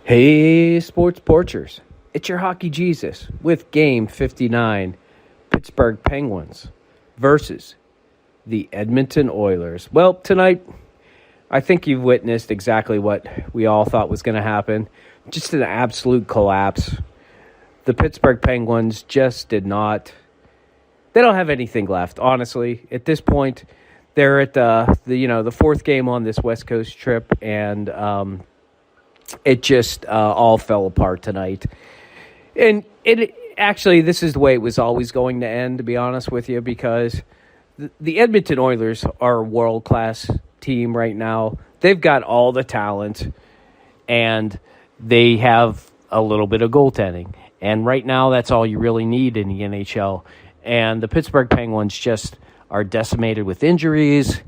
Hey, sports porchers. It's your hockey Jesus with Game 59, Pittsburgh Penguins versus the Edmonton Oilers. Well, tonight, I think you've witnessed exactly what we all thought was going to happen. Just an absolute collapse. The Pittsburgh Penguins just did not. They don't have anything left, honestly. At this point, they're at the fourth game on this West Coast trip, and it just all fell apart tonight. And actually, this is the way it was always going to end, to be honest with you, because the Edmonton Oilers are a world-class team right now. They've got all the talent, and they have a little bit of goaltending. And right now, that's all you really need in the NHL. And the Pittsburgh Penguins just are decimated with injuries.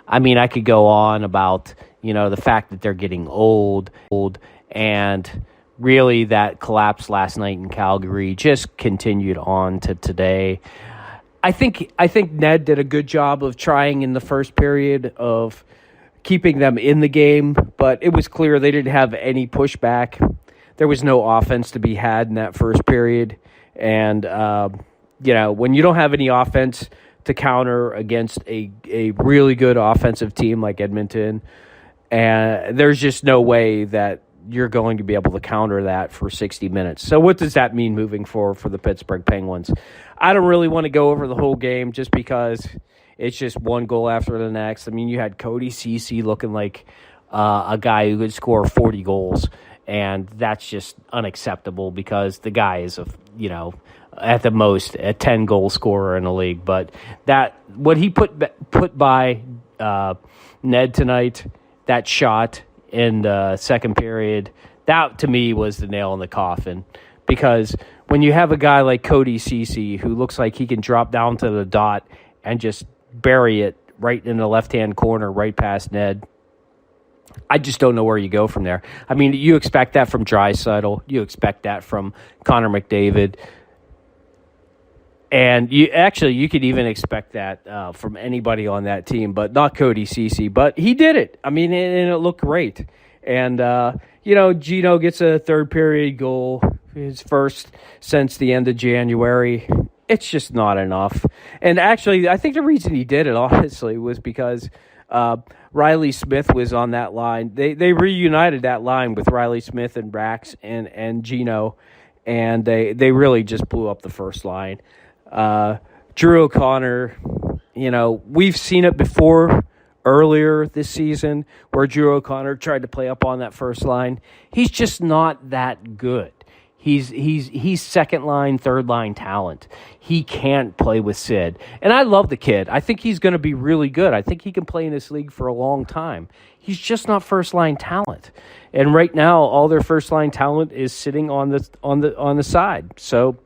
I mean, I could go on about, the fact that they're getting old, and really that collapse last night in Calgary just continued on to today. I think Ned did a good job of trying in the first period of keeping them in the game, but it was clear they didn't have any pushback. There was no offense to be had in that first period. And, when you don't have any offense to counter against a really good offensive team like Edmonton, and there's just no way that you're going to be able to counter that for 60 minutes. So what does that mean moving forward for the Pittsburgh Penguins? I don't really want to go over the whole game just because it's just one goal after the next. I mean, you had Cody Ceci looking like a guy who could score 40 goals, and that's just unacceptable because the guy is at the most a 10-goal scorer in the league. But what he put by Ned tonight, that shot in the second period, that to me was the nail in the coffin. Because when you have a guy like Cody Ceci who looks like he can drop down to the dot and just bury it right in the left-hand corner, right past Ned, I just don't know where you go from there. I mean, you expect that from Draisaitl. You expect that from Connor McDavid. And you could even expect that from anybody on that team, but not Cody Ceci. But he did it. I mean, and it looked great. And, Gino gets a third-period goal, his first since the end of January. It's just not enough. And actually, I think the reason he did it, honestly, was because Riley Smith was on that line. They reunited that line with Riley Smith and Brax and Gino, and they really just blew up the first line. Drew O'Connor, we've seen it before earlier this season where Drew O'Connor tried to play up on that first line. He's just not that good. He's second line, third line talent. He can't play with Sid. And I love the kid. I think he's going to be really good. I think he can play in this league for a long time. He's just not first line talent. And right now, all their first line talent is sitting on the side. So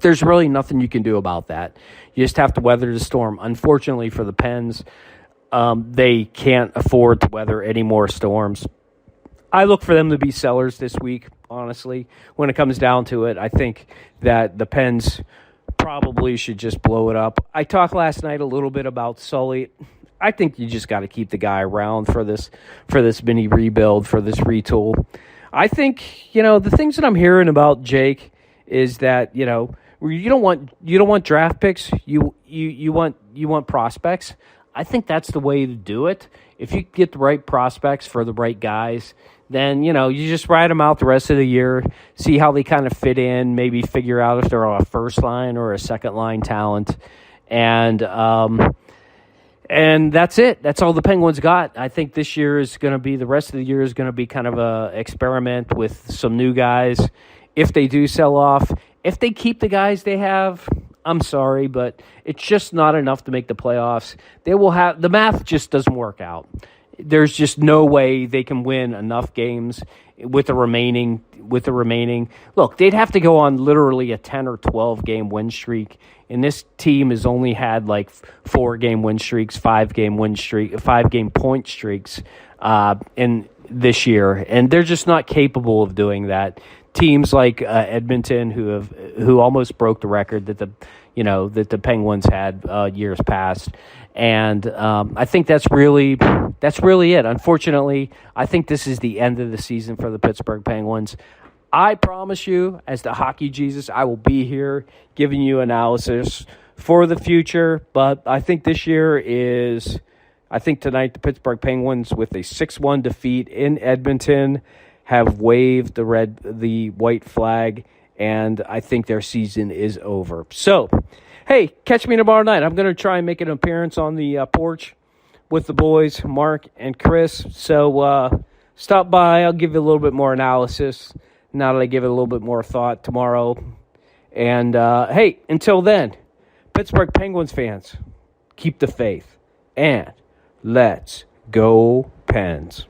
there's really nothing you can do about that. You just have to weather the storm. Unfortunately for the Pens, they can't afford to weather any more storms. I look for them to be sellers this week, honestly. When it comes down to it, I think that the Pens probably should just blow it up. I talked last night a little bit about Sully. I think you just got to keep the guy around for this mini rebuild, for this retool. I think, the things that I'm hearing about Jake is that, you don't want draft picks. You want prospects. I think that's the way to do it. If you get the right prospects for the right guys, then, you just ride them out the rest of the year, see how they kind of fit in, maybe figure out if they're on a first line or a second line talent. And that's it. That's all the Penguins got. I think this year is going to be, the rest of the year is going to be kind of a experiment with some new guys. If they do sell off, if they keep the guys they have, I'm sorry, but it's just not enough to make the playoffs. The math just doesn't work out. There's just no way they can win enough games with the remaining. Look, they'd have to go on literally a 10 or 12 game win streak, and this team has only had like 4 game win streaks, 5 game point streaks in this year, and they're just not capable of doing that. Teams like Edmonton, who almost broke the record that the that the Penguins had years past. And I think that's really it. Unfortunately, I think this is the end of the season for the Pittsburgh Penguins. I promise you, as the hockey Jesus, I will be here giving you analysis for the future. But I think this year I think tonight the Pittsburgh Penguins, with a 6-1 defeat in Edmonton, have waved the white flag, and I think their season is over. So, hey, catch me tomorrow night. I'm going to try and make an appearance on the porch with the boys, Mark and Chris. So stop by. I'll give you a little bit more analysis now that I give it a little bit more thought tomorrow. And, hey, until then, Pittsburgh Penguins fans, keep the faith. And let's go Pens.